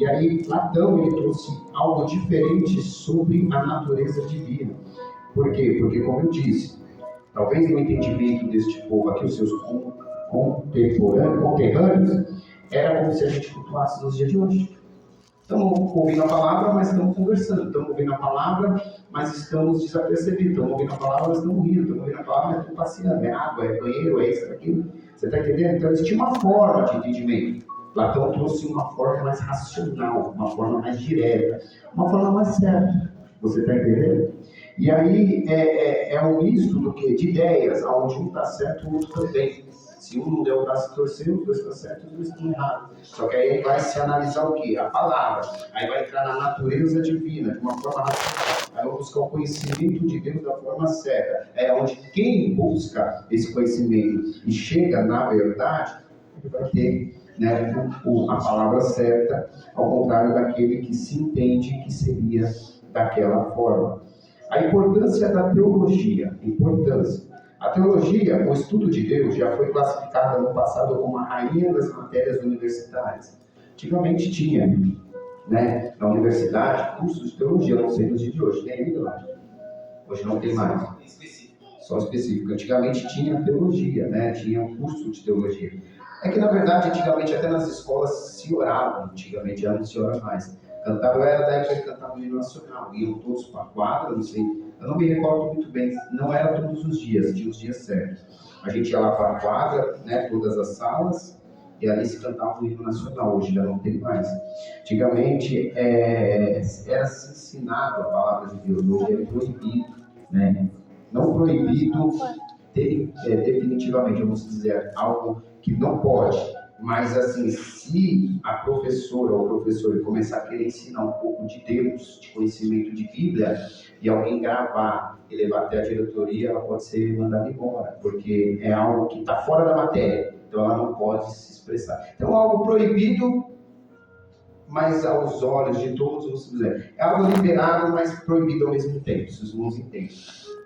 E aí, Platão, ele trouxe algo diferente sobre a natureza divina. Por quê? Porque, como eu disse, talvez no entendimento deste povo aqui, os seus conterrâneos, era como se a gente cultuasse nos dias de hoje. Estamos ouvindo a palavra, mas estamos conversando. Estamos ouvindo a palavra, mas estamos desapercebidos. Estamos ouvindo a palavra, mas estamos rindo. Estamos ouvindo a palavra, mas estamos passeando. É água, é banheiro, é isso, é aquilo. Você está entendendo? Então, existia uma forma de entendimento. Platão trouxe uma forma mais racional, uma forma mais direta, uma forma mais certa. Você está entendendo? E aí é um misto do que? De ideias, onde um está certo, o outro também. Se um não der o braço a torcer, os dois estão certos, os dois estão errados. Só que aí vai se analisar o quê? A palavra. Aí vai entrar na natureza divina, de uma forma racional. Aí vai buscar o conhecimento de Deus da forma certa. É onde quem busca esse conhecimento e chega na verdade, ele vai ter, né, a palavra certa, ao contrário daquele que se entende que seria daquela forma. A importância da teologia. A teologia, o estudo de Deus, já foi classificada no passado como a rainha das matérias universitárias. Antigamente tinha, né, na universidade, cursos de teologia, não sei nos dias de hoje. Tem ainda lá? Hoje não tem mais. Só específico. Antigamente tinha teologia, né? Tinha um curso de teologia. É que, na verdade, antigamente até nas escolas se orava. Antigamente já não se ora mais. Cantava, eu era da época que cantava no hino nacional. Iam todos para a quadra, não sei. Eu não me recordo muito bem. Não era todos os dias, tinha os dias certos. A gente ia lá para a quadra, né? Todas as salas. E ali se cantava o hino nacional. Hoje já não tem mais. Antigamente era se ensinado a palavra de Deus. Hoje é proibido, né? Não proibido definitivamente, vamos dizer, algo que não pode. Mas, assim, se a professora ou o professor começar a querer ensinar um pouco de Deus, de conhecimento de Bíblia, e alguém gravar e levar até a diretoria, ela pode ser mandada embora, porque é algo que está fora da matéria, então ela não pode se expressar. Então, algo proibido, mas aos olhos de todos, vamos dizer, é algo liberado, mas proibido ao mesmo tempo, se os irmãos entendem.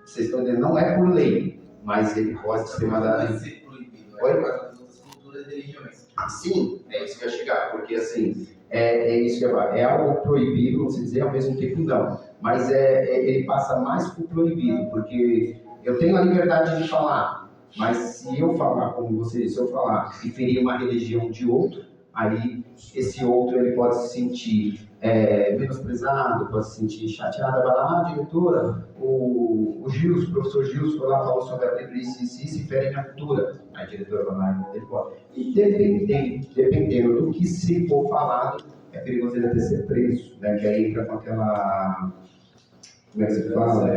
Vocês estão entendendo? Não é por lei, mas ele pode ser mandado. Pode ser proibido. Oi? Para as outras culturas e religiões. Sim, é isso que eu ia chegar, porque assim, é isso que eu ia falar. É algo proibido, vamos dizer, ao mesmo tempo não. Mas ele passa mais por proibido, porque eu tenho a liberdade de falar, mas se eu falar, como você disse, se eu falar e ferir uma religião de outro, aí esse outro ele pode se sentir menosprezado, pode se sentir chateado, vai lá, diretora, o professor Gils foi lá, falou sobre a Bíblia e se fere minha cultura. Aí a diretora vai lá e ele pode. E dependendo do que se for falado, é perigoso ele até ser preso, né? Que aí entra com aquela, como é que se fala?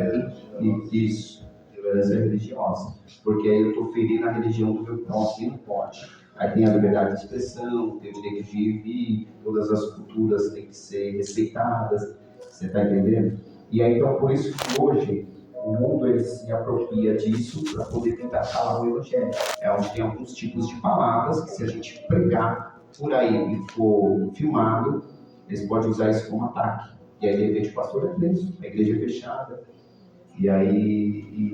Isso, violência religiosa. Porque aí eu estou ferindo a religião do meu próximo, e não pode. Aí tem a liberdade de expressão, tem o direito de ir, todas as culturas têm que ser respeitadas, você está entendendo? E aí, então, por isso que hoje o mundo ele se apropria disso para poder tentar falar o evangelho. É onde tem alguns tipos de palavras que se a gente pregar por aí e for filmado, eles podem usar isso como ataque. E aí, de repente, o pastor é preso, a igreja é fechada. E aí,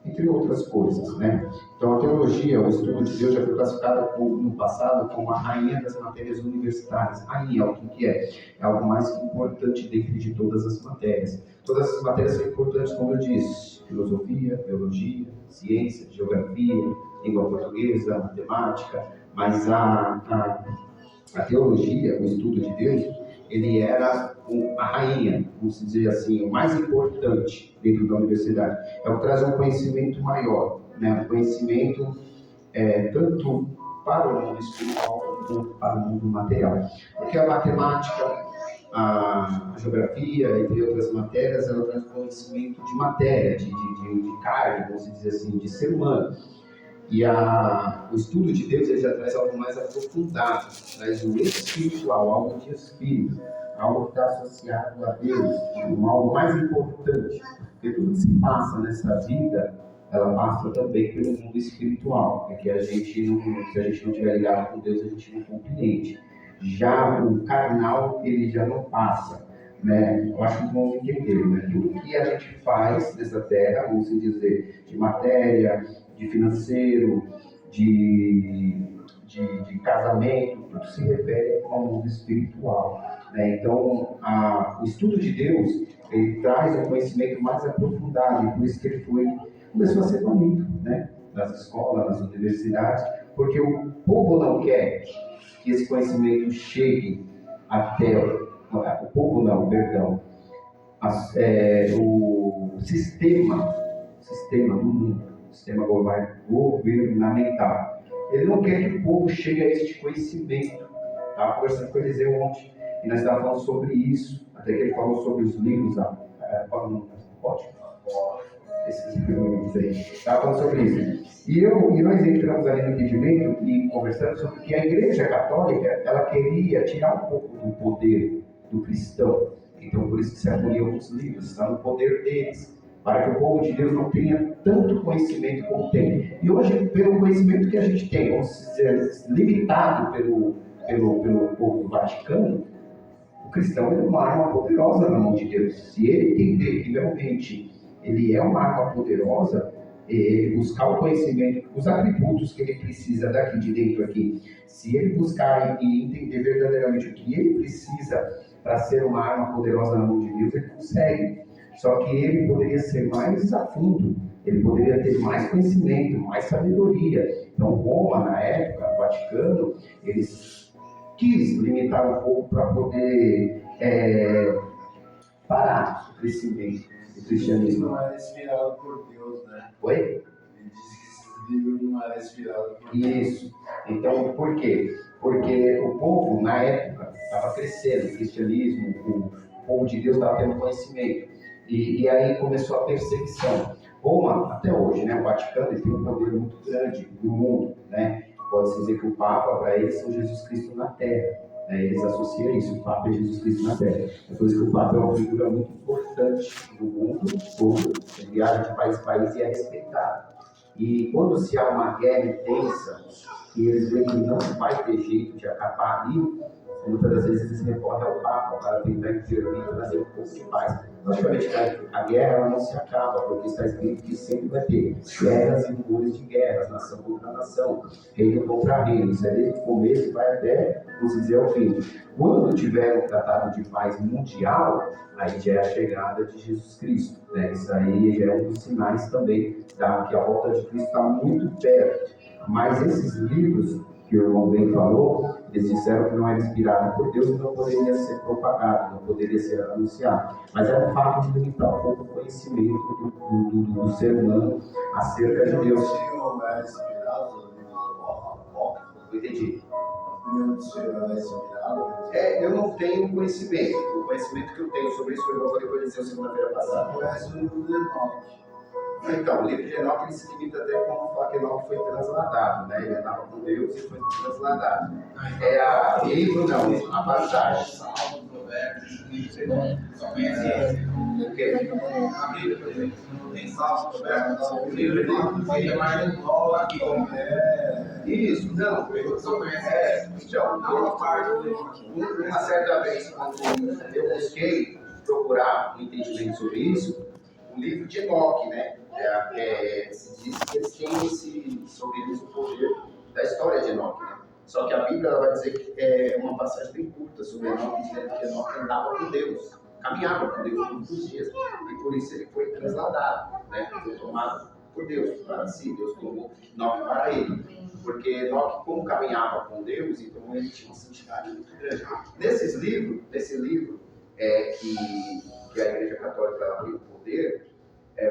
entre outras coisas, né? Então, a teologia, o estudo de Deus já foi classificado no passado como a rainha das matérias universitárias. Rainha, o que é? É algo mais importante dentro de todas as matérias. Todas as matérias são importantes, como eu disse: filosofia, teologia, ciência, geografia, língua portuguesa, matemática, mas a teologia, o estudo de Deus, ele era a rainha, vamos dizer assim, o mais importante dentro da universidade. É o que traz um conhecimento maior, né? Um conhecimento tanto para o mundo espiritual quanto para o mundo material. Porque a matemática, a geografia, entre outras matérias, ela traz conhecimento de matéria, de carne, vamos dizer assim, de ser humano. E o estudo de Deus ele já traz algo mais aprofundado, traz o espiritual, algo de espírito, algo que está associado a Deus, algo mais importante. Porque tudo que se passa nessa vida, ela passa também pelo mundo espiritual. É que se a gente não tiver ligado com Deus, a gente não compreende. Já o carnal, ele já não passa. Né? Eu acho que vamos entender, né? Tudo que a gente faz nessa terra, vamos dizer, de matéria, de financeiro, de de casamento, tudo se refere ao mundo espiritual, né? Então, o estudo de Deus, ele traz um conhecimento mais aprofundado, e por isso que ele começou a ser banido, né? Nas escolas, nas universidades, porque o povo não quer que esse conhecimento chegue até o povo não, perdão, o sistema do mundo, o sistema governamental. Ele não quer que o povo chegue a este conhecimento. Estava conversando com o Eliseu ontem, e nós estávamos falando sobre isso, até que ele falou sobre os livros, pode? Esses livros aí. Estava falando sobre isso. E nós entramos ali no entendimento e conversamos sobre que a Igreja Católica, ela queria tirar um pouco do poder do cristão. Então, por isso que se aboliu alguns livros, está no poder deles, para que o povo de Deus não tenha tanto conhecimento como tem. E hoje, pelo conhecimento que a gente tem, vamos dizer, limitado pelo povo do Vaticano, o cristão é uma arma poderosa na mão de Deus. Se ele entender que realmente ele é uma arma poderosa, buscar o conhecimento, os atributos que ele precisa daqui de dentro aqui, se ele buscar e entender verdadeiramente o que ele precisa para ser uma arma poderosa na mão de Deus, ele consegue. Só que ele poderia ser mais a fundo, ele poderia ter mais conhecimento, mais sabedoria. Então, Roma, na época, o Vaticano, eles quis limitar um pouco para poder parar o crescimento do cristianismo. Não era inspirado por Deus, né? Oi? Ele disse que esse livro não era inspirado por Deus. Isso. Então, por quê? Porque o povo, na época, estava crescendo, o cristianismo, o povo de Deus estava tendo conhecimento. E aí começou a perseguição. Roma, até hoje, né, o Vaticano, ele tem um poder muito grande no mundo, né? Pode-se dizer que o Papa, para eles, é Jesus Cristo na Terra. Né? Eles associam isso, o Papa é Jesus Cristo na Terra. É por isso que o Papa é uma figura muito importante no mundo todo. Ele viaja de país em país e é respeitado. E quando se há uma guerra intensa, e eles veem que não vai ter jeito de acabar ali, muitas das vezes eles recorrem ao Papa para tentar intervir e trazer um pouco de paz. Logicamente, a guerra ela não se acaba, porque está escrito que sempre vai ter guerras e rumores de guerras, nação contra nação, reino contra reino. Isso é desde o começo e vai até, vamos dizer, ao fim. Quando tiver um tratado de paz mundial, aí já é a chegada de Jesus Cristo. Né? Isso aí já é um dos sinais também que a volta de Cristo está muito perto. Mas esses livros que o irmão bem falou, eles disseram que não era inspirado por Deus e não poderia ser propagado, não poderia ser anunciado. Mas é um fato de limitar um pouco o conhecimento do ser humano acerca de Deus. O Senhor é inspirado no livro Apócrifo? Eu entendi. O Senhor é inspirado? Eu não tenho conhecimento. O conhecimento que eu tenho sobre isso foi o que eu falei com o Eliseu segunda-feira passada. Conhece o livro de Enoque? Então, o livro de Enoque ele se limita até como falar que Enoque foi transladado, né? Ele andava com Deus e foi transladado. Livro não, a passagem. Salmo, Provérbios, só conhece esse. O quê? A Bíblia, por exemplo, não tem Salmo, Provérbios, o livro dele seria mais aqui. Isso, não. Eu só conheço Então, uma parte dele. uma certa vez, quando eu busquei procurar um entendimento sobre isso, o livro de Enoque, né? Se diz que eles têm sobre eles o poder da história de Enoque, né? Só que a Bíblia ela vai dizer que é uma passagem bem curta sobre Enoque, dizendo que Enoque andava com Deus, caminhava com Deus todos os dias, e por isso ele foi transladado, né? Foi tomado por Deus para si, Deus tomou Enoque para ele, porque Enoque, como caminhava com Deus, então ele tinha uma santidade muito grande. Nesse livro que a Igreja Católica ela tem o poder,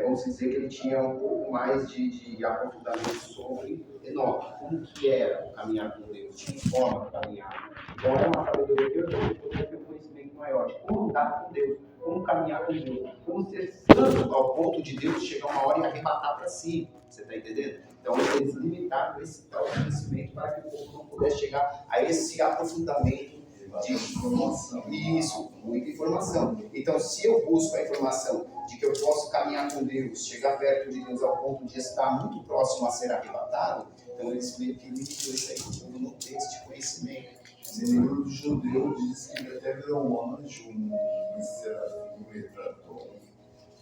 vamos dizer que ele tinha um pouco mais de aprofundamento sobre Enoque, como que era o caminhar com Deus, de que forma caminhar. Então é uma sabedoria que eu poderia ter um conhecimento maior de como andar com Deus, como caminhar com Deus, como ser santo ao ponto de Deus chegar uma hora e arrebatar para si. Você está entendendo? Então eles limitaram esse tal conhecimento para que o povo não pudesse chegar a esse aprofundamento de informação. Isso, muita informação. Então, se eu busco a informação de que eu posso caminhar com Deus, chegar perto de Deus ao ponto de estar muito próximo a ser arrebatado, então eles meio que limitam isso aí, o povo não tem esse conhecimento. Esse livro judeu diz que ele até virou um anjo, um serafim, um retrator.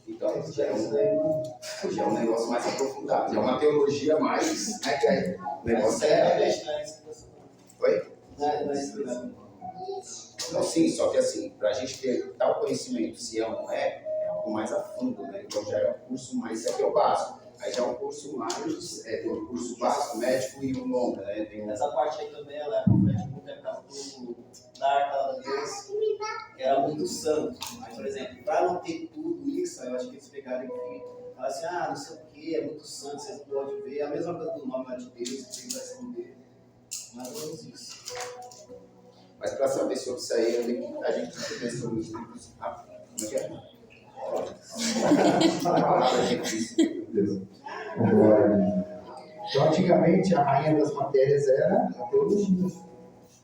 Então, já é um negócio mais aprofundado, já é uma teologia mais, né, que aí, o negócio é... Oi? Não, sim, só que assim, para a gente ter tal conhecimento, se é ou não é algo mais a fundo, né? Então já é um curso mais, isso aqui é o básico. Aí já é um curso mais, tem um curso básico, médico e um longo, né? Tem Essa parte aí também, ela é muito por causa da Arca da Deus, que era muito santo. Mas, por exemplo, para não ter tudo isso, eu acho que eles pegaram e falaram assim, não sei o que, é muito santo, vocês não podem ver. A mesma coisa do nome lá de Deus, que tem que esconder. Mais ou menos isso. Mas para saber sobre isso aí, a gente tem que ver sobre os livros. Como é que é? A palavra é difícil, meu Deus. Então, antigamente, a rainha das matérias era a teologia.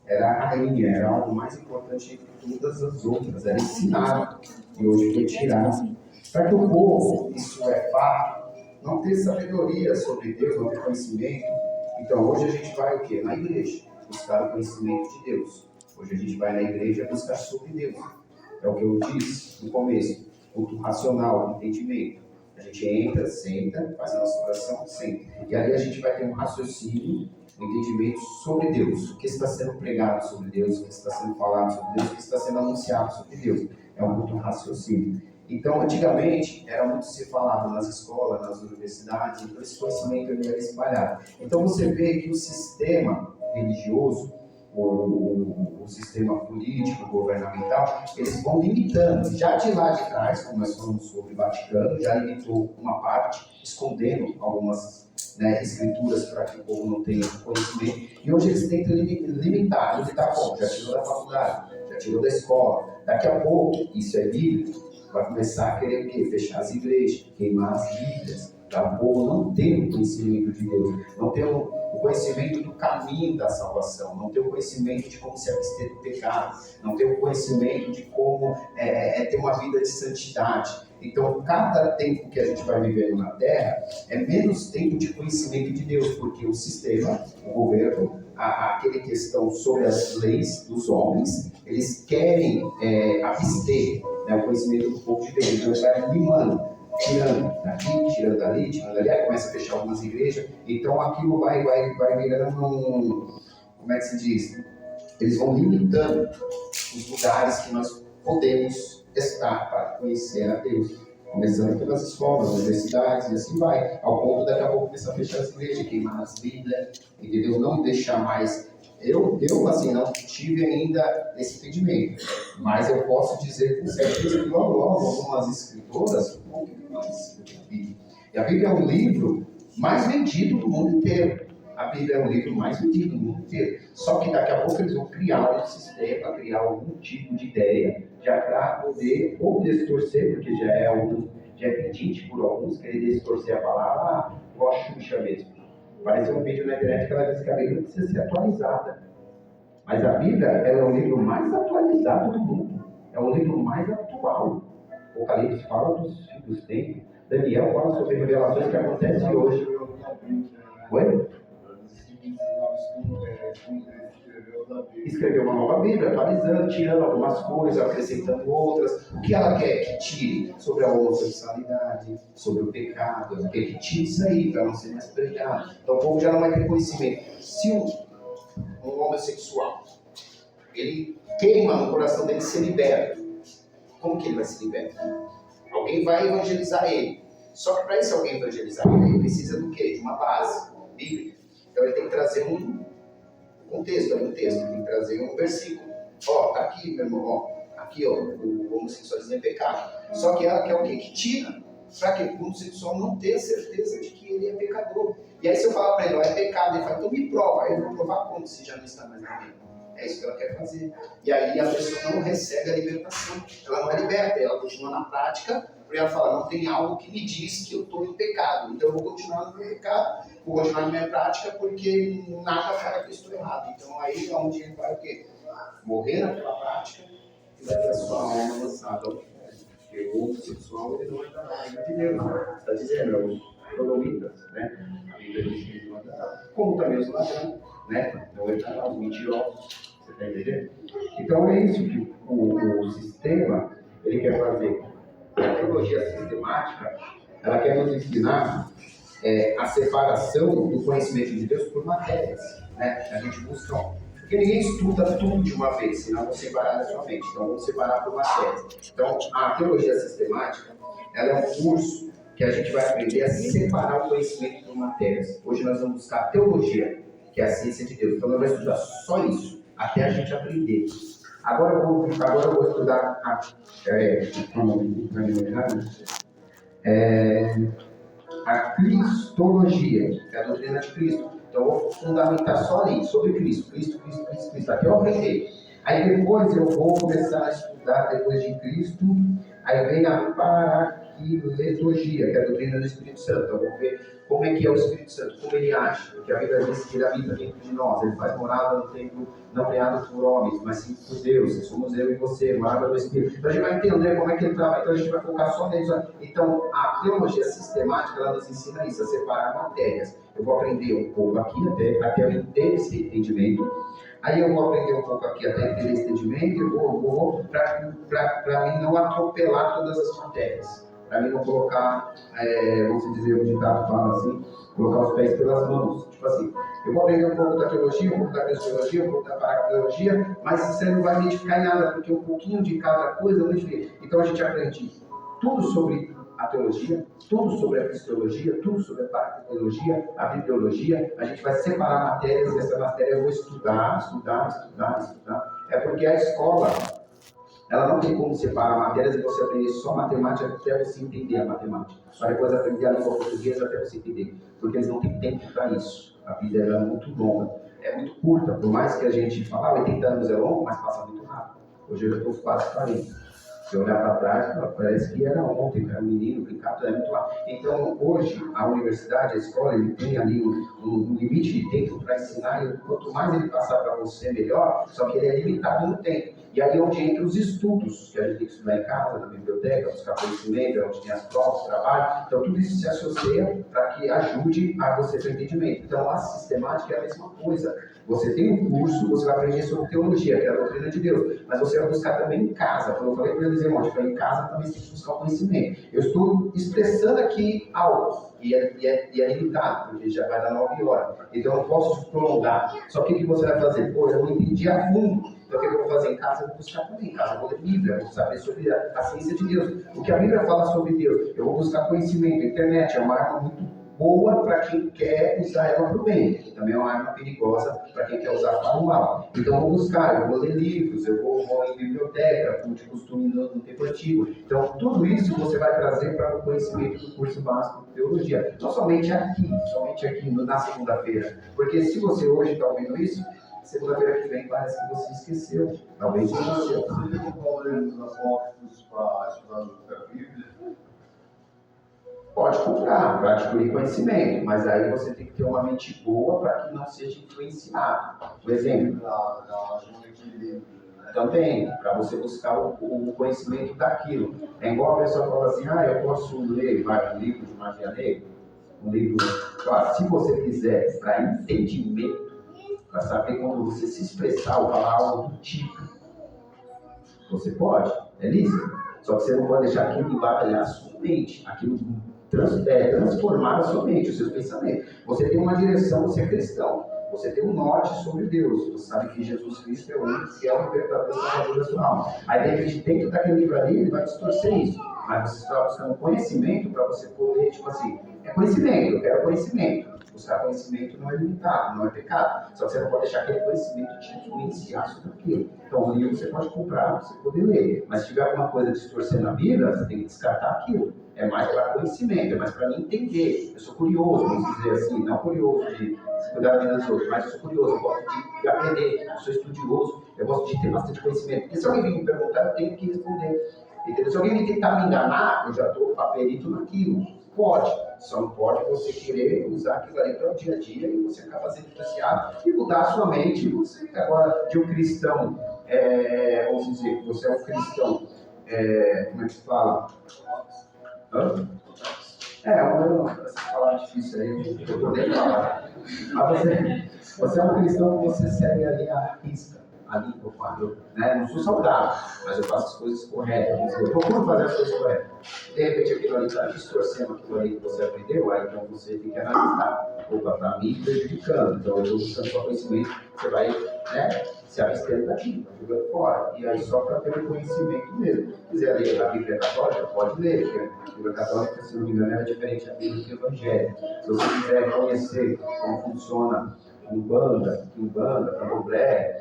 Era a rainha, era algo mais importante que todas as outras, era ensinar. E hoje foi tirado. Para que o povo, isso é fato, não ter sabedoria sobre Deus, não ter conhecimento. Então, hoje a gente vai o quê? Na igreja, buscar o conhecimento de Deus. Hoje a gente vai na igreja buscar sobre Deus. É o que eu disse no começo. Culto racional, entendimento. A gente entra, senta, faz a nossa oração, senta. E aí a gente vai ter um raciocínio, um entendimento sobre Deus. O que está sendo pregado sobre Deus, o que está sendo falado sobre Deus, o que está sendo anunciado sobre Deus. É um culto raciocínio. Então, antigamente, era muito se falado nas escolas, nas universidades, então esse conhecimento era espalhado. Então você vê que o sistema religioso, o sistema político, governamental, eles vão limitando. Já de lá de trás, como nós falamos sobre o Vaticano, já limitou uma parte, escondendo algumas escrituras para que o povo não tenha conhecimento. E hoje eles tentam limitar. Limitar como? Já tirou da faculdade, já tirou da escola. Daqui a pouco, isso é bíblico, vai começar a querer o quê? Fechar as igrejas, queimar as Bíblias. O povo não tem o conhecimento de Deus, não tem o conhecimento do caminho da salvação, não tem o conhecimento de como se abster do pecado, não tem o conhecimento de como ter uma vida de santidade. Então, cada tempo que a gente vai vivendo na Terra é menos tempo de conhecimento de Deus, porque o sistema, o governo, aquela questão sobre as leis dos homens, eles querem abster o conhecimento do povo de Deus. Então, ele vai limando, tirando daqui, tirando dali, tirando dali, aí começa a fechar algumas igrejas, então aquilo vai virando como é que se diz? Eles vão limitando os lugares que nós podemos estar para conhecer a Deus. Começando pelas escolas, universidades, e assim vai. Ao ponto daqui a pouco começar a fechar as igrejas, queimar as Bíblias, entendeu? Não deixar mais. Eu assim, não tive ainda esse entendimento, mas eu posso dizer com certeza que logo algumas escritoras vão querer mais a Bíblia. E a Bíblia é um livro mais vendido do mundo inteiro. A Bíblia é o livro mais vendido do mundo inteiro. Só que daqui a pouco eles vão criar um sistema, criar algum tipo de ideia, já para poder ou distorcer, porque já é pedinte por alguns, querer distorcer a palavra, igual a Xuxa mesmo. Apareceu um vídeo na internet que ela disse que a Bíblia precisa ser atualizada. Mas a Bíblia ela é o livro mais atualizado do mundo. É o livro mais atual. O Apocalipse fala dos fins dos tempos. Daniel fala sobre revelações que acontecem hoje. Oi? Escreveu uma nova Bíblia, atualizando, tirando algumas coisas, acrescentando outras. O que ela quer que tire? Sobre a homossexualidade, sobre o pecado. Ela quer que tire isso aí, para não ser mais pregado. Então o povo já não vai ter conhecimento. Se um homossexual, ele queima no coração dele ser liberto, como que ele vai se libertar? Alguém vai evangelizar ele. Só que para esse alguém evangelizar ele precisa do quê? De uma base bíblica. Então ele tem que trazer um texto, ele tem que trazer um versículo. Tá aqui, meu irmão, aqui, o homossexualismo é pecado. Só que ela quer o quê? Que tira, para que o homossexual não tenha certeza de que ele é pecador. E aí se eu falar para ele, é pecado, ele fala, então me prova. Aí eu vou provar como, se já não está mais na Bíblia. É isso que ela quer fazer. E aí a pessoa não recebe a libertação. Ela não é liberta, ela continua na prática, porque ela fala, não tem algo que me diz que eu estou em pecado. Então eu vou continuar no meu pecado, vou continuar na minha prática, porque nada fala que eu estou errado. Então aí é onde ele vai o quê? Morrer naquela prática e vai ter a sua alma lançada ao inferno. Porque o homossexual ele não vai dar nada de Deus. Está dizendo, é os sodomitas, né? A Bíblia diz que eles não vai dar. Como também os ladrões, né? Não vai dar os mentirosos. Você está entendendo? Então é isso que o sistema ele quer fazer. A teologia sistemática, ela quer nos ensinar a separação do conhecimento de Deus por matérias, né? A gente busca, porque ninguém estuda tudo de uma vez, senão vão separar da sua mente. Então, vamos separar por matérias. Então, a teologia sistemática, ela é um curso que a gente vai aprender a separar o conhecimento por matérias. Hoje nós vamos buscar a teologia, que é a ciência de Deus. Então, nós vamos estudar só isso, até a gente aprender. Agora eu vou estudar a cristologia, que é a doutrina de Cristo. Então eu vou fundamentar só ali, sobre Cristo. Até eu aprender. Aí depois eu vou começar a estudar, depois de Cristo, aí vem a paraquiletogia, que é a doutrina do Espírito Santo. Então eu vou ver como é que é o Espírito Santo, como ele age, porque a Bíblia diz que ele habita dentro de nós, ele faz morada no templo não criado por homens, mas sim por Deus, somos eu e você, morada do Espírito. Então a gente vai entender como é que ele trabalha, então a gente vai focar só nisso. Então a teologia sistemática, ela nos ensina isso, a separar matérias. Eu vou aprender um pouco aqui, até eu ter esse entendimento. Aí eu vou aprender um pouco aqui até ter esse entendimento, eu vou para mim não atropelar todas as matérias. Para mim não colocar, vamos dizer, o ditado fala assim, colocar os pés pelas mãos. Tipo assim, eu vou aprender um pouco da teologia, um pouco da cristologia, um pouco da paraquilologia, mas você não vai me edificar em nada, porque um pouquinho de cada coisa eu edifiquei. Então a gente aprende tudo sobre a teologia, tudo sobre a cristologia, tudo sobre a paraquilologia, a bibliologia. A gente vai separar matérias, e essa matéria eu vou estudar. É porque a escola, ela não tem como separar matérias e você aprender só matemática até você entender a matemática. Para depois aprender a língua portuguesa até você entender. Porque eles não têm tempo para isso. A vida é muito longa, é muito curta. Por mais que a gente fale, 80 anos é longo, mas passa muito rápido. Hoje eu já estou quase 40. Se eu olhar para trás, parece que era ontem, era um menino brincando, é muito lá. Então, hoje, a universidade, a escola, ele tem ali um limite de tempo para ensinar, e quanto mais ele passar para você, melhor, só que ele é limitado no tempo. E aí é onde entra os estudos, que a gente tem que estudar em casa, na biblioteca, buscar conhecimento, é onde tem as provas, o trabalho. Então, tudo isso se associa para que ajude a você ter entendimento. Então, a sistemática é a mesma coisa. Você tem um curso, você vai aprender sobre teologia, que é a doutrina de Deus, mas você vai buscar também em casa. Como eu falei para eles, irmãos, em casa também você tem que buscar o conhecimento. Eu estou expressando aqui algo, e é limitado, porque já vai dar 9 horas. Então eu não posso prolongar. Só que o que você vai fazer? Pô, eu não entendi a fundo. Então o que eu vou fazer em casa? Eu vou buscar também em casa. Eu vou ler Bíblia, eu vou saber sobre a ciência de Deus. O que a Bíblia fala sobre Deus? Eu vou buscar conhecimento. A internet é uma arma muito boa para quem quer usar ela para o bem. Também é uma arma perigosa para quem quer usar para o mal. Então eu vou buscar, eu vou ler livros, eu vou em biblioteca, como de costume no tempo antigo. Então tudo isso você vai trazer para o conhecimento do curso básico de teologia. Não somente aqui na segunda-feira. Porque se você hoje está ouvindo isso, segunda-feira que vem parece que você esqueceu. Talvez você esqueceu. Você tem como ler os apóstolos para estudar a Bíblia? Pode comprar para adquirir conhecimento, mas aí você tem que ter uma mente boa para que não seja influenciado. Por exemplo, também, para você buscar o conhecimento daquilo. É igual a pessoa fala assim, eu posso ler um livro de magia negra, um livro, claro, se você quiser, para entendimento, para saber como você se expressar ou falar algo do tipo, você pode, é lícito. Só que você não pode deixar aquilo embaralhar a sua mente, aquilo transformar a sua mente, os seus pensamentos. Você tem uma direção, você é cristão. Você tem um norte sobre Deus. Você sabe que Jesus Cristo é o único que é o libertador da sua alma. Aí, de repente, dentro daquele livro ali, ele vai distorcer isso. Mas você está buscando conhecimento para você poder, tipo assim, é conhecimento, eu quero conhecimento. Buscar conhecimento não é limitado, não é pecado. Só que você não pode deixar aquele conhecimento te influenciar sobre aquilo. Então, o livro você pode comprar para você poder ler. Mas se tiver alguma coisa distorcendo a Bíblia, você tem que descartar aquilo. É mais para conhecimento, é mais para mim entender. Eu sou curioso, vamos dizer assim, não curioso de cuidar da vida dos outros, mas eu sou curioso, eu gosto de aprender, eu sou estudioso, eu gosto de ter bastante conhecimento. Porque se alguém vir me perguntar, eu tenho que responder. Entendeu? Se alguém me tentar me enganar, eu já estou perito naquilo. Pode, só não pode você querer usar aquilo ali para o dia a dia e você acaba sendo influenciado e mudar a sua mente. Você agora, de um cristão, vamos dizer, você é um cristão, como é que se fala? Essas palavras difíceis aí, eu vou nem falar. Mas você é um cristão que você segue ali a risca. ali, não sou saudável, mas eu faço as coisas corretas, eu procuro fazer as coisas corretas. De repente aquilo ali está distorcendo aquilo ali que você aprendeu, aí então você tem que analisar. Opa, está me prejudicando, então eu estou buscando só conhecimento, você vai se abstendo daquilo, jogando fora. E aí só para ter o conhecimento mesmo. Se quiser ler a Bíblia Católica, pode ler, porque a Bíblia Católica, se não me engano, era diferente da Bíblia do Evangelho. Se você quiser conhecer como funciona Umbanda, Candomblé,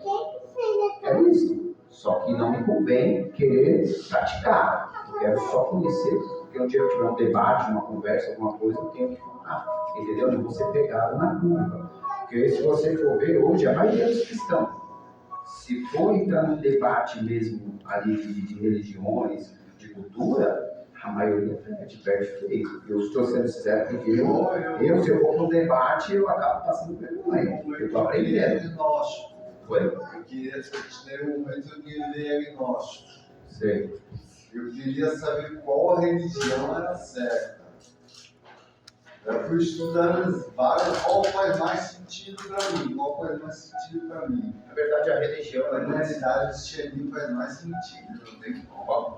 é isso. Só que não me convém querer praticar. Eu quero só conhecer, porque um dia eu tiver um debate, uma conversa, alguma coisa, eu tenho que falar. Entendeu? Não vou ser pegado na curva. Porque se você for ver hoje, a maioria dos cristãos, se for entrar num debate mesmo ali de religiões, de cultura, a maioria perde feio. Eu estou sendo sincero, porque se eu for para um debate, eu acabo passando vergonha. Eu estou aprendendo. Agnóstico. Foi? Eu queria, nesse momento, eu queria ler agnóstico. Sei. Eu queria saber qual religião era certa. Eu fui estudando várias, qual faz mais sentido para mim, Na verdade, a religião A é humanidade do cristianismo faz mais sentido, não tem como.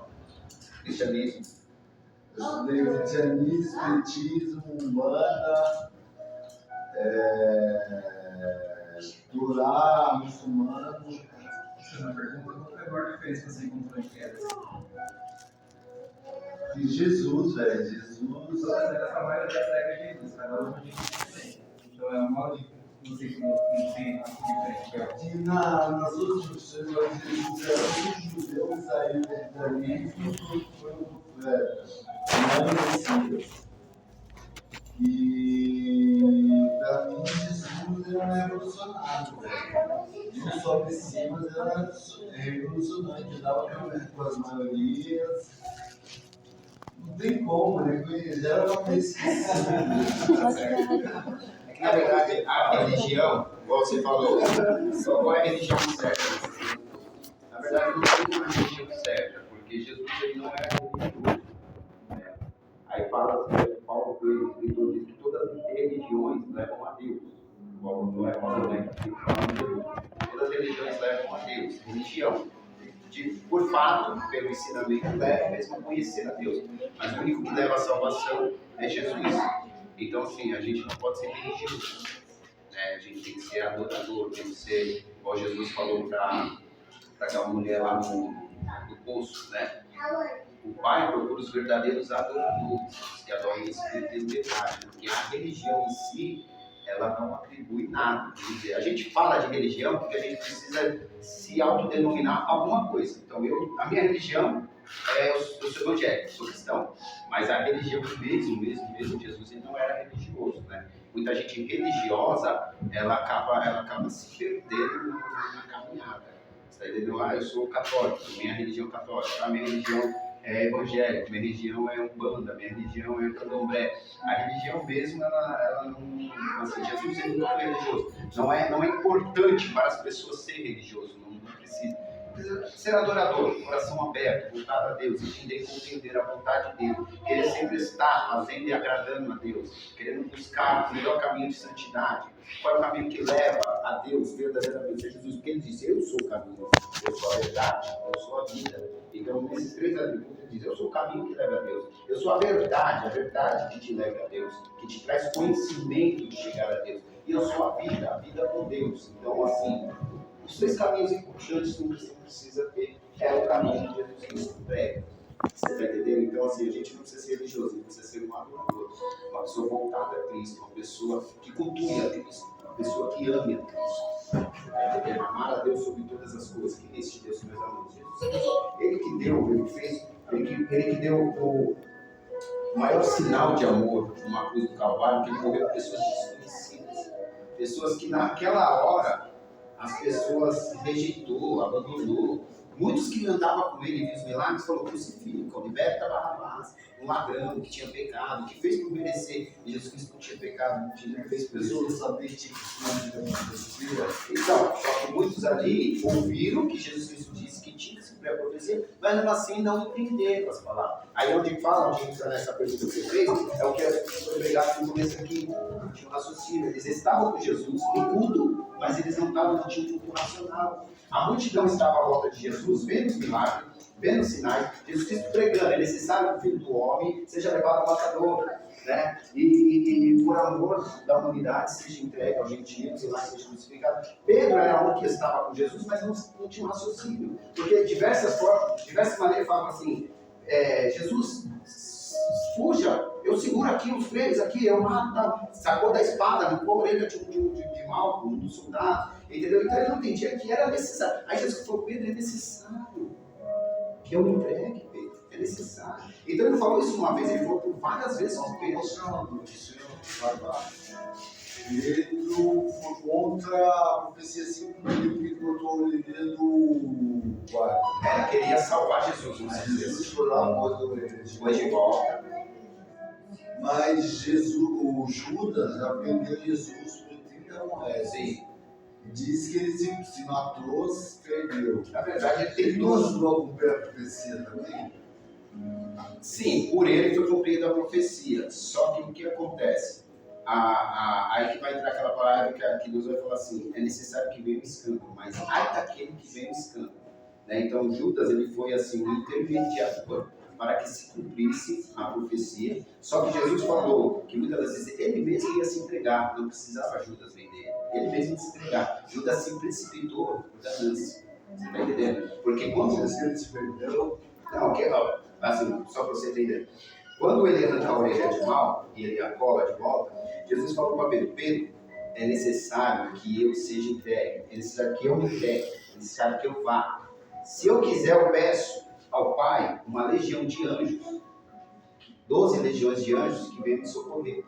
cristianismo. Eu estudei cristianismo, espiritismo, umbanda, Torá, muçulmano. Você não pergunta qual foi a maior diferença que você encontrou em queda? E Jesus, velho, Jesus. Essa maioria segue Jesus, cada um de diferente. Então é uma de você que não tem diferente. Que nas outras religiões, Jesus era um judeu que saiu do judaísmo e foi um Messias. E para mim, Jesus era revolucionário, velho. Não só Messias, mas era revolucionário, dava problema com as maiorias. Não tem como, né? Já era uma pesquisa. É que, na verdade, a religião, igual você falou, só qual é a religião certa? Na verdade, não tem uma religião certa, porque Jesus ele não era religioso. Né? Aí fala assim, Paulo Coelho, escritor, diz que todas as religiões levam a Deus. Paulo não é Paulo, né? Todas as religiões levam a Deus. Religião. Por fato, pelo ensinamento, leva mesmo a conhecer a Deus. Mas o único que leva a salvação é Jesus. Então, assim, a gente não pode ser religioso. Né? A gente tem que ser adorador, tem que ser, igual Jesus falou para aquela mulher lá no poço, né? O Pai procura os verdadeiros adoradores, que adoram em espírito e em verdade, porque a religião em si, ela não atribui nada. A gente fala de religião porque a gente precisa se autodenominar alguma coisa. Então, a minha religião eu sou evangélico, sou cristão, mas a religião mesmo, Jesus ele não era religioso, né? Muita gente religiosa, ela acaba se perdendo na caminhada. Você está entendendo? Eu sou católico, minha religião é católica, a minha religião é evangélica, minha religião é umbanda, minha religião é candomblé. A religião mesmo, ela não... Assim, Jesus ele não é religioso. Não é importante para as pessoas ser religioso, não precisa. Ser adorador, coração aberto, voltado a Deus, entender e compreender a vontade dele, querer sempre estar fazendo e agradando a Deus, querendo buscar o melhor caminho de santidade. Qual é o caminho que leva a Deus verdadeiramente a Jesus? Porque ele disse, eu sou o caminho, eu sou a verdade, eu sou a vida. Então, nesses 3 atributos, ele diz, eu sou o caminho que leva a Deus. Eu sou a verdade que te leva a Deus, que te traz conhecimento de chegar a Deus. E eu sou a vida com Deus. Então, assim, os 3 caminhos importantes que você precisa ter é o caminho que Jesus Cristo prega. Você está entendendo? Então, assim, a gente não precisa ser religioso, a gente precisa ser um adorador, uma pessoa voltada a Cristo, uma pessoa que cultue a Cristo, uma pessoa que ame a Cristo. Você está entendendo? Amar a Deus sobre todas as coisas. Quem é esse Deus, meus amigos? Jesus. Ele que deu, ele que deu o maior sinal de amor numa cruz do Calvário, que ele morreu por pessoas desconhecidas. Pessoas que naquela hora as pessoas rejeitou, abandonou. Muitos que andavam com ele e viam os milagres falaram, crucificam, liberta Barrabás, um ladrão que tinha pecado, que fez por merecer. E Jesus Cristo não tinha pecado, não fez por merecer. Pessoas saber que Então, só que muitos ali ouviram que Jesus Cristo disse que tinha que se cumprir a profecia, mas mesmo assim não entenderam as palavras. Aí onde entra nessa pergunta que você fez, é o que foi pregado no começo aqui, tinha um raciocínio. Eles estavam com Jesus no culto, mas eles não estavam no culto racional. A multidão estava à volta de Jesus, vendo os milagres, vendo os sinais, Jesus Cristo pregando, é necessário que o Filho do Homem seja levado ao matador, né? E por amor da humanidade seja entregue aos gentios e lá seja crucificado. Pedro era um que estava com Jesus, mas não tinha um raciocínio, porque de diversas maneiras falava assim, Jesus, fuja, eu seguro aqui os três aqui, eu mato, sacou da espada, arrancou a orelha de Malco, um dos soldados, entendeu? Então ele não entendia que era necessário. Aí Jesus falou, Pedro, é necessário que eu me entregue, Pedro, é necessário. Então ele falou isso uma vez, ele falou por várias vezes com Pedro. Pedro foi contra a profecia se cumprir, porque cortou a orelha do guarda. Ela queria salvar Jesus, não sei se Jesus foi lá, pôs a orelha de volta. Mas Jesus, o Judas já vendeu Jesus por 30 moedas. Sim. Diz que ele se matou, se perdeu. Na verdade, ele Ele não tentou. ajudou a cumprir a profecia também? Sim, por ele foi cumprida a profecia. Só que o que acontece? Aí que vai entrar aquela palavra que Deus vai falar assim: é necessário que venha um escândalo, mas ai daquele que vem um escândalo. Né? Então Judas ele foi assim um intermediador para que se cumprisse a profecia. Só que Jesus falou que muitas das vezes ele mesmo ia se entregar, não precisava Judas vender, ele mesmo ia se entregar. Judas se precipitou por ganância. Você está entendendo? Porque quando Ele se perdeu. não, assim, só para você entender. Quando ele arranca a orelha de mal e ele a cola de volta, Jesus falou para Pedro: Pedro, é necessário que eu seja entregue, é necessário que eu me entregue, é necessário que eu vá. Se eu quiser, eu peço ao Pai uma legião de anjos, 12 legiões de anjos que venham me socorrer.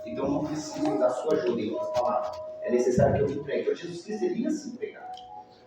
Então não preciso da sua ajuda, em outras palavras. É necessário que eu me entregue. Então Jesus Cristo iria se entregar.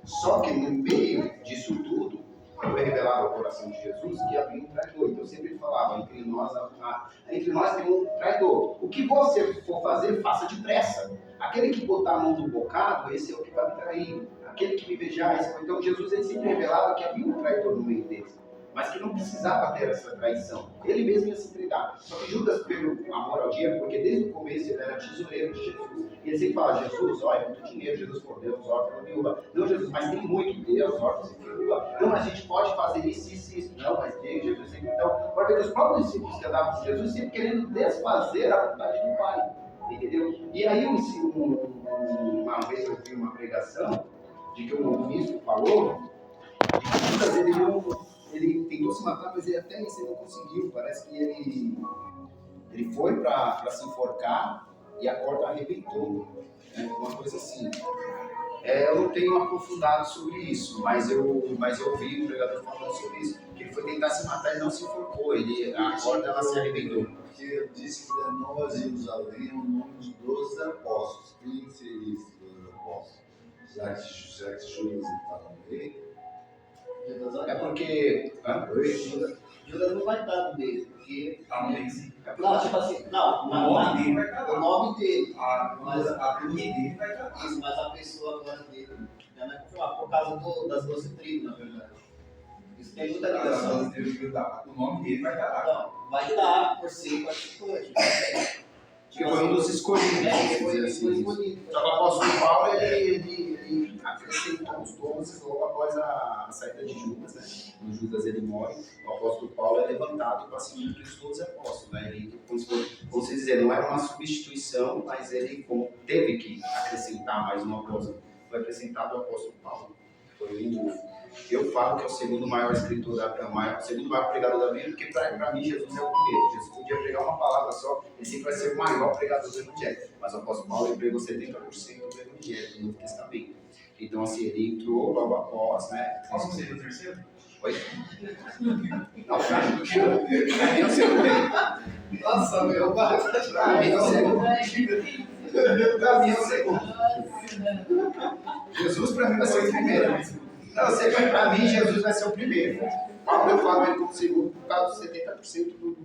Só que no meio disso tudo, foi revelado ao coração de Jesus que havia um traidor. Então sempre ele falava, entre nós tem um traidor. O que você for fazer, faça depressa. Aquele que botar a mão no bocado, esse é o que vai me trair. Aquele que me beijar, esse... Então Jesus ele sempre revelava que havia um traidor no meio deles, mas que não precisava ter essa traição. Ele mesmo ia se entregar. Só que Judas, pelo amor ao dinheiro, porque desde o começo ele era tesoureiro de Jesus, e ele sempre fala: Jesus, olha, muito dinheiro, Jesus por Deus, órfão e viúva. Não, Jesus, mas tem muito Deus, órfãos e viúva. Não, a gente pode fazer isso, isso, isso. Não, mas Deus, Jesus sempre. Então, pode ver que os próprios discípulos que andavam com Jesus sempre querendo desfazer a vontade do Pai. Entendeu? E aí, uma vez eu vi uma pregação de que o ministro falou de que Judas ele tentou se matar, mas até isso ele não conseguiu. Parece que ele foi para se enforcar e a corda arrebentou. Né? Uma coisa assim. Eu não tenho aprofundado sobre isso, mas eu ouvi um pregador falando sobre isso. Que ele foi tentar se matar e não se enforcou. A corda ela se arrebentou. Porque disse que da Nova Jerusalém é o nome de 12 apóstolos. Quem seria esses 12 apóstolos? Já que Judas está no meio. É porque. Judas não vai estar no meio, porque. Tá no meio, sim. Não, tipo assim, não, O nome dele vai estar o lá. nome dele. A cruz dele vai estar lá. Isso, mas a pessoa agora dele já não é confirmado por causa das 12 tribos, na verdade. Isso tem muita ligação. O nome dele vai estar lá. Não, vai estar por ser participante. Que foi um dos escolhidos. Foi Assim. Só que o apóstolo Paulo ele acrescentou os 12 logo após a saída de Judas, né? No Judas ele morre, o apóstolo Paulo é levantado para seguir os 12 apóstolos, né? Ele, como vocês dizer, não era uma substituição, mas ele como teve que acrescentar mais um apóstolo. Foi acrescentado o apóstolo Paulo. Eu falo que é o segundo maior escritor, o segundo maior pregador da Bíblia, porque para mim Jesus é o primeiro. Jesus podia pregar uma palavra só, ele sempre vai ser o maior pregador do Evangelho. Mas o apóstolo Paulo ele pregou 70% do Evangelho do Novo Testamento. Então, assim, ele entrou logo após, né? Posso ser o terceiro? Oi? Não, pra mim é o segundo. Nossa, meu, Pra mim é o segundo. Pra mim é o segundo. Jesus para mim vai ser o primeiro. Não, você vai para mim, Jesus vai ser o primeiro. Paulo eu falo ele como segundo por causa dos 70% do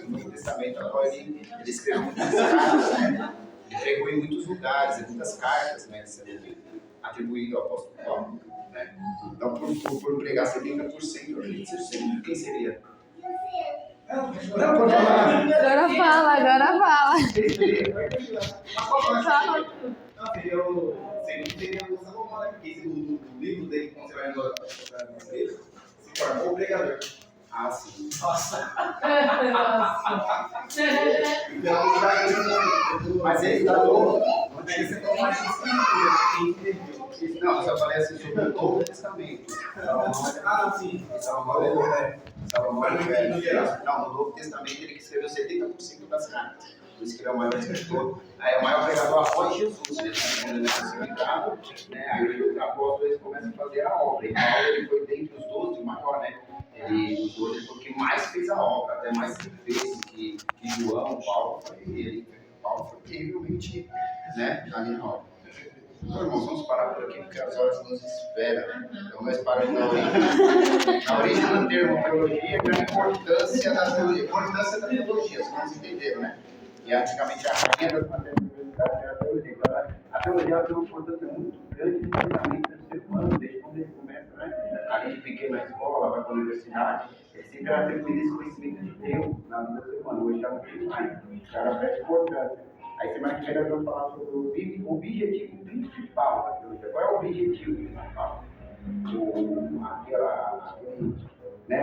Novo Testamento. Agora ele escreveu muitas cartas, né? Ele pregou em muitos lugares, em muitas cartas, né? Sendo atribuído ao apóstolo Paulo. Né? Então, por pregar 70%, eu acredito que seja 100%. Quem seria? Não, Não, pode falar. Agora fala. Não, seria o Salomão, né? Porque o livro dele, quando você vai embora para o se formou o pregador. Ah, sim. Nossa! Mas ele está novo. Aí você toma mais espírito. Não, eu só falei assim sobre o Novo Testamento. Ah, sim. Salomão, não, no Novo Testamento ele escreveu 70% das cartas. Ele escreveu o maior escritor. Aí o maior pregador após Jesus, né? Quando ele é crucificado, né? Aí os apóstolos eles começam a fazer a obra. E Paulo ele foi dentre os 12 o maior, né? Os 12 foi o que mais fez a obra, até mais vezes que João, Paulo foi ele. Paulo foi terrivelmente, né? Ali na obra. Então, irmãos, vamos parar por aqui porque as horas nos esperam. Então, nós paramos na origem do termo teologia e a importância da teologia. A importância da teologia, vocês entenderam, né? E antigamente a rainha das matérias da universidade era a teologia. Então, a teologia tem uma importância muito grande no pensamento do ser humano, desde quando ele começa, né? Ali de pequena escola, vai para a universidade, ele sempre era atribuído esse conhecimento de Deus na vida do ser humano. Hoje já não tem mais. Já era presta importância. Aí semana que vem nós vamos falar sobre o objetivo principal da teologia. Qual é o objetivo principal?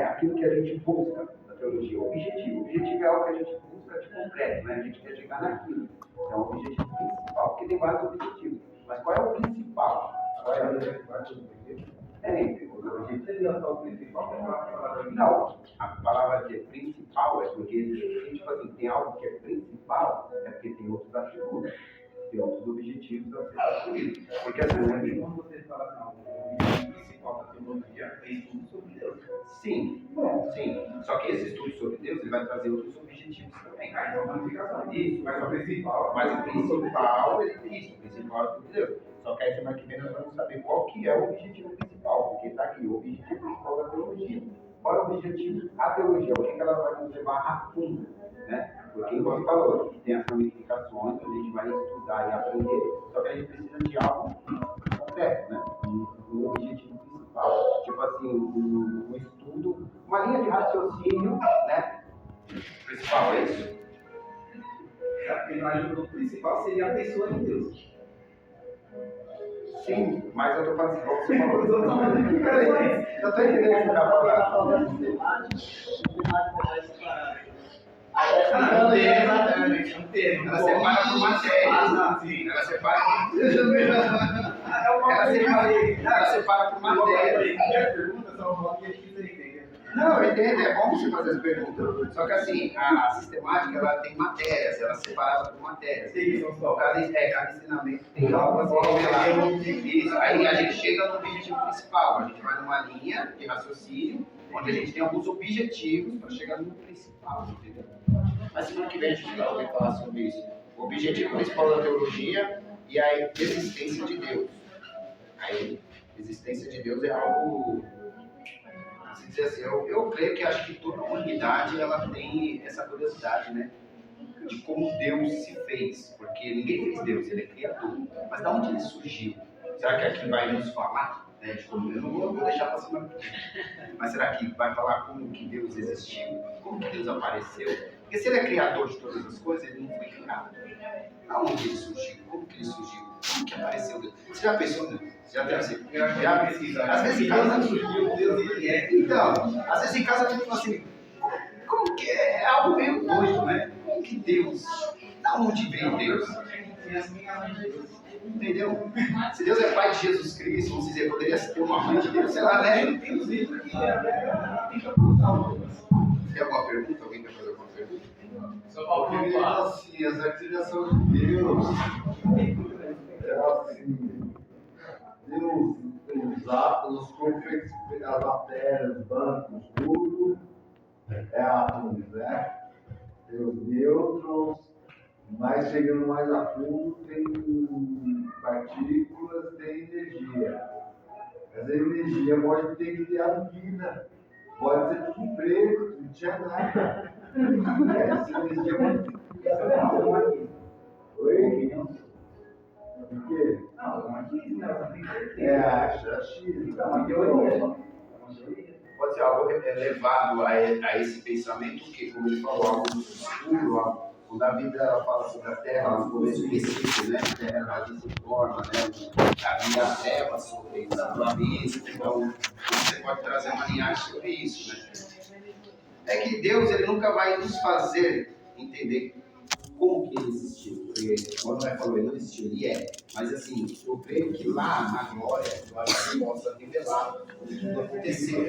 Aquilo que a gente busca na teologia. O objetivo é algo que a gente busca de concreto, né? A gente quer chegar naquilo. É o objetivo principal, porque tem vários objetivos. Mas qual é o principal? Qual é o objetivo? O objetivo seria só o principal? Não, a palavra de principal é porque, tipo assim, tem algo que é principal, é porque tem outros atributos, tem outros objetivos a ser construídos. Porque assim, Quando você fala assim, o objetivo principal da teologia é estudo sobre Deus. sim. Só que esse estudo sobre Deus ele vai trazer outros objetivos também. Então, qualificação. Isso, mas o principal é sobre Deus. Só que aí semana que vem nós vamos saber qual que é o objetivo principal, porque está aqui, o objetivo principal da teologia. Qual é o objetivo da teologia? O que ela vai nos levar a fundo, né? Porque, igual você falou, tem as ramificações, a gente vai estudar e aprender, só que a gente precisa de algo concreto, né? Um objetivo principal. Tipo assim, um estudo, uma linha de raciocínio, né? Principal, é isso? Porque o principal seria a pessoa de Deus. Sim, mas eu tô falando assim, como você falou. Eu tô entendendo o que você tá falando. Não tem. Ela separa por matéria. Ela separa por matéria. Pergunta só uma que a gente precisa entender. Não, eu entendo, é bom você fazer as perguntas. Só que assim, a sistemática ela tem matérias, ela é separada por matérias. Cada ensinamento tem algo a ser revelado. Isso, aí a gente chega no objetivo principal, a gente vai numa linha de raciocínio, onde a gente tem alguns objetivos para chegar no principal, entendeu? Mas semana que vem a gente vai poder falar sobre isso. O objetivo principal da teologia e a existência de Deus. A existência de Deus é algo... Assim, eu creio que acho que toda a humanidade ela tem essa curiosidade, né? De como Deus se fez, porque ninguém fez Deus, ele é criador. Mas de onde ele surgiu? Será que aqui vai nos falar? Né, de como, eu não vou deixar para semana que vem. Mas será que vai falar como que Deus existiu? Como que Deus apareceu? Porque se ele é criador de todas as coisas, ele não foi criado. Aonde ele surgiu? Como que ele surgiu? Como que apareceu Deus? Você já pensou nisso? Já deve ser. Já pesquisa. Às vezes em casa surgiu Deus ele é. Então, às vezes em casa a gente fala assim, como que é algo meio doido, né? Como que Deus? Da onde veio Deus? Entendeu? Se Deus é pai de Jesus Cristo, vamos dizer, poderia ter uma mãe de Deus, sei lá, né? Tem uns livros que é Tem alguma pergunta? Alguém quer fazer alguma pergunta? Porque assim, essa criação de Deus é assim, Deus tem os átomos, as matérias, bancos, tudo é átomos, né? Tem os nêutrons, mas chegando mais a fundo tem partículas, tem energia. Essa energia pode ter criado vida, pode ser tudo preto, não tinha nada. Essa energia pode ter criado. Oi? Por quê? Não, é uma crise, né? Você tem certeza. É, acha. É uma teoria. Pode ser algo levado a esse pensamento, que, como ele falou, algo do futuro, quando a vida fala sobre a terra, no começo específico, né? A terra ela se forma, né? Havia a terra sobre o abismo, então você pode trazer uma linhagem sobre isso, né? É que Deus ele nunca vai nos fazer entender como que ele existiu. Porque quando Noé falou, ele não existiu, ele é. Mas assim, eu creio que lá na glória, eu acho que possa revelar o que tudo aconteceu.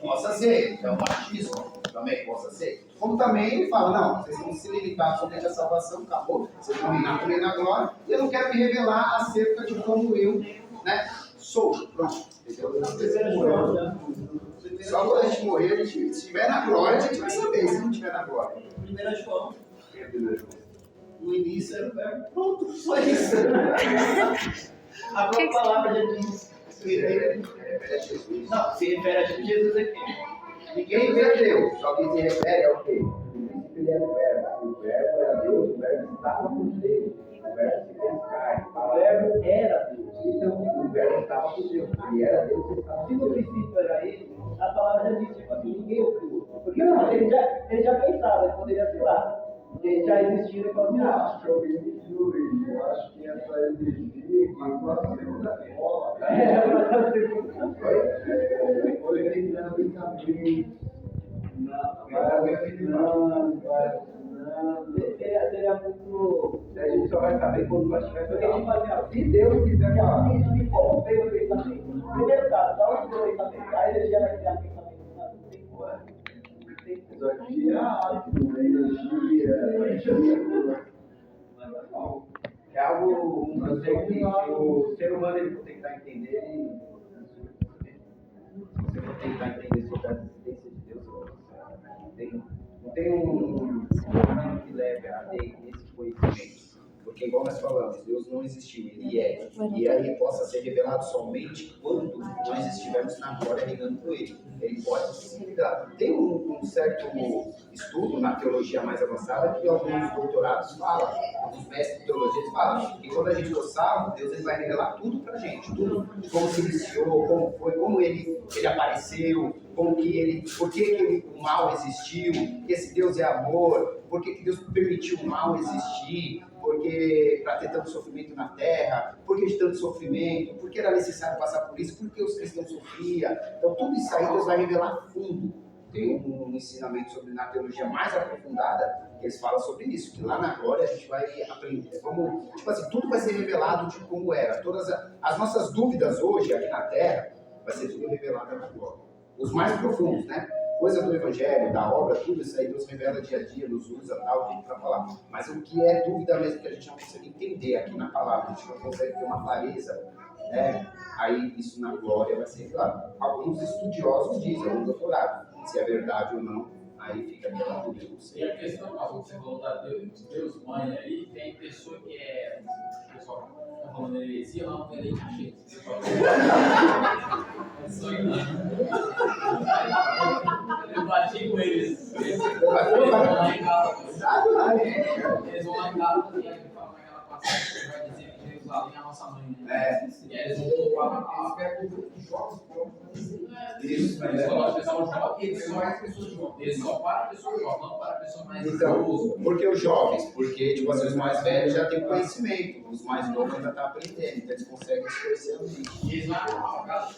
Possa ser, então batismo também possa ser. Como também ele fala, não, vocês vão se limitar somente à salvação, acabou, vocês vão reinar comigo na glória, e eu não quero me revelar acerca de como eu, né, sou. Pronto. Entendeu? Só quando a gente morrer, a gente, se estiver na glória, a gente vai saber se não estiver na glória. 1 João, no início era o verbo. Pronto, só isso. A própria palavra já diz. É Jesus. Não, se refere a Jesus aqui. Ninguém vê Deus, só que se refere ao quê? No princípio ele era o verbo era Deus, o verbo estava com Deus, o verbo se fez carne, o verbo era Deus, então o verbo estava com Deus, ele era Deus e estava Se com no Deus. princípio era ele, a palavra já diz, tipo assim, ninguém o criou. Porque não, ele já pensava, ele poderia ser lá. Ele já existia e falou assim, Acho que alguém me diz, eu acho que essa energia que a segunda bola, mas a segunda foi lembrando em caminho, seria muito. a gente só vai saber quando nós estiver Porque, tipo assim, ó, se Deus quiser falar. de como veio o pensamento. Primeiro caso, da onde veio o pensamento? A energia vai criar pensamento. Não tem como. Isso aqui é átomo, energia. É algo, um conceito que o ser humano ele tem que tentar entender e se você for tentar entender sobre a existência de Deus, não tem um caminho que leve a ter esse conhecimento. Porque, igual nós falamos, Deus não existiu, Ele é. E Ele possa ser revelado somente quando nós estivermos na glória reinando com Ele. Ele pode se revelar. Tem um certo estudo na teologia mais avançada que alguns doutorados falam, alguns mestres de teologia falam, que quando a gente for salvo, Deus ele vai revelar tudo pra gente, tudo como se iniciou, como foi, como ele apareceu, como que ele, por que o mal existiu, que esse Deus é amor, por que Deus permitiu o mal existir, porque para ter tanto sofrimento na terra, por que de tanto sofrimento, por que era necessário passar por isso, por que os cristãos sofriam. Então tudo isso aí Deus vai revelar a fundo. Tem um ensinamento sobre na teologia mais aprofundada, que eles falam sobre isso, que lá na glória a gente vai aprender como, tipo assim, tudo vai ser revelado de como era. Todas as nossas dúvidas hoje aqui na terra, vai ser tudo revelado na glória. Os mais profundos, né? Coisa do evangelho, da obra, tudo isso aí Deus revela dia a dia, nos usa tal, para falar. Mas o que é dúvida mesmo que a gente não consegue entender aqui na palavra, a gente não consegue ter uma clareza, né? Aí isso na glória vai ser revelado. Alguns estudiosos dizem, algum doutorado, se é verdade ou não, aí fica aquela dúvida, não E sei. a questão, você falou da Deus mãe aí, tem pessoa que é. O pessoal está falando heresia, não, tem nem cachê. Eu bati com eles. Eles vão lá em casa. Eles vão lá em casa e aí falam aquela passagem que vai dizer que Jerusalém é a nossa mãe. Né? E aí eles vão falar que eles jogos Isso, mas eles colocam pessoas jovens, eles só as pessoas jovens. Eles só para pessoas jovens, não para pessoas mais então, idosas. por que os jovens? Porque tipo, assim, os mais velhos já têm conhecimento, os mais novos ainda estão aprendendo, então eles conseguem esclarecer a mente. E eles vão lá,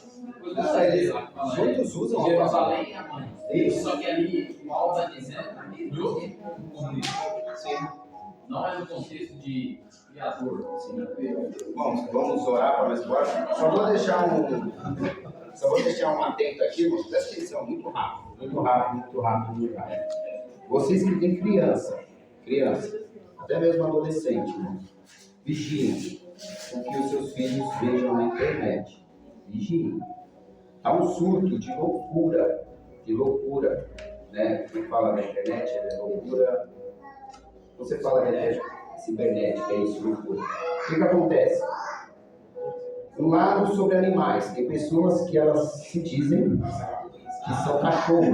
Muitos usam a Jerusalém é a mãe. Isso. Só que ali o Paulo está dizendo no contexto. Não é no contexto de criador. Assim, Bom, vamos orar para mais forte. Só vou deixar um atento aqui, irmão. Presta atenção, muito rápido. Vocês que têm criança, até mesmo adolescente, irmão, vigiem o que os seus filhos vejam na internet. Vigiem. Há um surto de loucura, né? Quem fala na internet é loucura. Você fala cibernética, é isso, loucura. O que acontece? Um lado sobre animais. Tem pessoas que elas se dizem que são cachorros.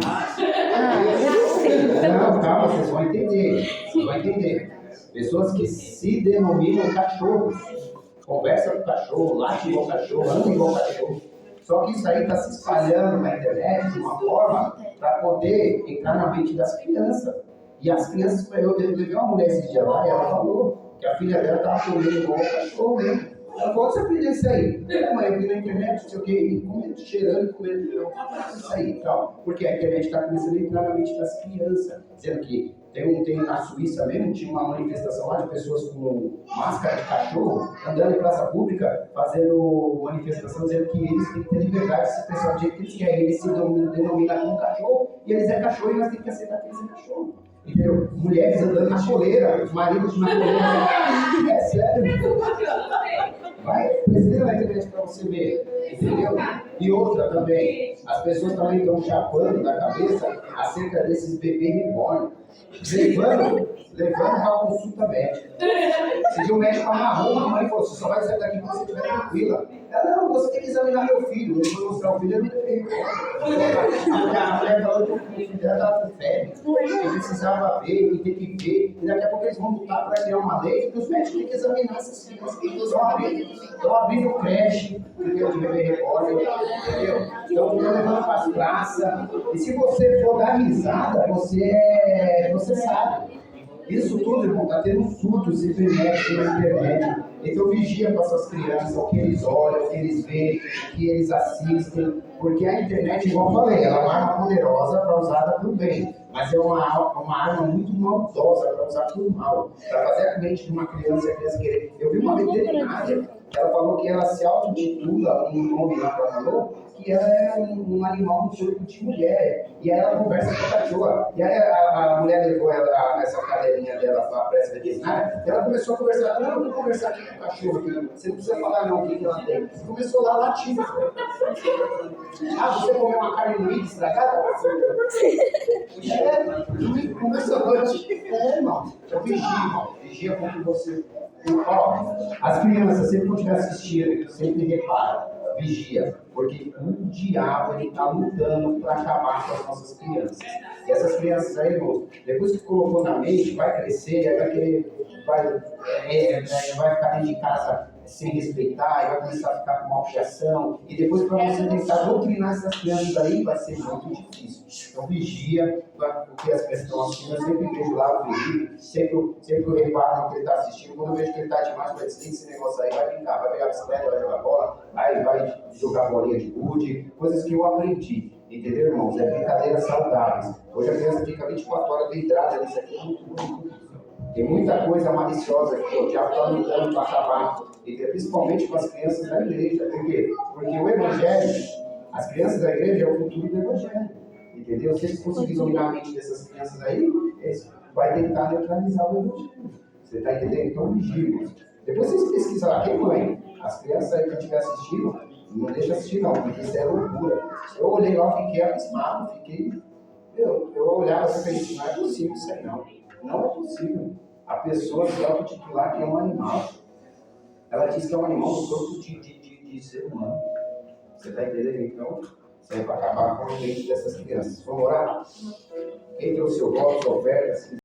Não, calma, vocês vão entender. Pessoas que se denominam cachorros. conversa com o cachorro, late igual o cachorro, anda igual o cachorro. Só que isso aí está se espalhando na internet de uma forma para poder entrar na mente das crianças. E as crianças, eu levei uma mulher esse dia lá e ela falou que a filha dela estava comendo igual o cachorro mesmo. Ela falou, você aprendeu isso aí? Mãe, eu vi na internet, não sei o quê, e comendo, cheirando e comendo. Isso aí, então, porque a internet está começando a entrar na mente das crianças, sendo que tem na Suíça mesmo, tinha uma manifestação lá de pessoas com máscara de cachorro, andando em praça pública, fazendo manifestação, dizendo que eles têm que ter liberdade de se expressar do jeito que eles querem. Eles se denominam como cachorro, e eles é cachorro, e nós temos que aceitar que eles é cachorro. Entendeu? Mulheres andando na coleira, maridos na coleira. É sério. Vai, precisa na internet para você ver, entendeu? E outra também, as pessoas também estão chapando da cabeça acerca desses bebês reborn, levando para consulta médica. Se o médico amarrou a mãe e falou, você só vai sair daqui quando você estiver tranquila. Ela, não, você tem que examinar meu filho. Ele foi mostrar o filho, ele não tem. A mulher falou que o filho dela estava com febre, que precisava ver, que tem que ver. E daqui a pouco eles vão lutar para criar uma lei que os médicos têm que examinar essas crianças. Estão abrindo creche, entendeu? De bebê reborn, entendeu? Estão levando para as praças. E se você for dar risada, você sabe. Isso tudo, irmão, está tendo surtos cibernéticos na internet. Então vigia para essas crianças, o que eles olham, o que eles veem, o que eles assistem. Porque a internet, igual eu falei, ela é uma arma poderosa para usada para o bem. Mas é uma arma muito maldosa para usar para o mal. Para fazer a mente de uma criança, a criança querer. Eu vi uma veterinária, ela falou que ela se auto-intitula, um nome lá que ela falou, que ela é um animal no corpo de mulher. E aí ela conversa com a cachorra. E aí a mulher levou ela, essa cadelinha dela para essa veterinária, e ela começou a conversar. Não, eu vou conversar aqui com o cachorro, você não precisa falar não o que ela tem. Começou lá latindo. Ah, você comeu uma carne moída estragada? Começou a latir. Irmão. Então vigia como você. Ó, as crianças, sempre que estiver assistindo, sempre repara, vigia, porque o diabo está lutando para acabar com as nossas crianças. E essas crianças aí, irmão, depois que colocou na mente, vai crescer, aí vai querer, vai ficar dentro de casa sem respeitar, e vai começar a ficar com malcriação, e depois para você tentar doutrinar essas crianças aí, vai ser muito difícil. Então vigia, porque as pessoas estão assistindo, eu sempre vejo lá o Felipe, sempre eu reparo no que ele está assistindo, quando eu vejo que ele está demais, vai dizer, esse negócio aí, vai brincar, vai pegar a bicicleta, vai jogar bola, aí vai jogar bolinha de gude, coisas que eu aprendi. Entendeu, irmãos? É brincadeiras saudáveis. Hoje a criança fica 24 horas vidrada nisso aqui, é muito bonito. Tem muita coisa maliciosa que o diabo está lutando para acabar, principalmente com as crianças da igreja. Por quê? Porque o evangelho, as crianças da igreja é o futuro do evangelho. Entendeu? Se eles conseguirem dominar a mente dessas crianças aí, eles vão tentar neutralizar o evangelho. Você está entendendo? Então, vigia. Depois vocês pesquisam lá, quem mãe? As crianças aí que estiver assistindo, não deixa assistir não, porque isso é loucura. Eu olhei lá, fiquei abismado, eu olhava assim e pensei, não é possível isso aí não. Não é possível. A pessoa se auto-titular que é um animal. Ela diz que é um animal do corpo de ser humano. Você está entendendo? Então, isso aí é para acabar com o mente dessas crianças. Vamos orar? Quem trouxe o voto, sua oferta,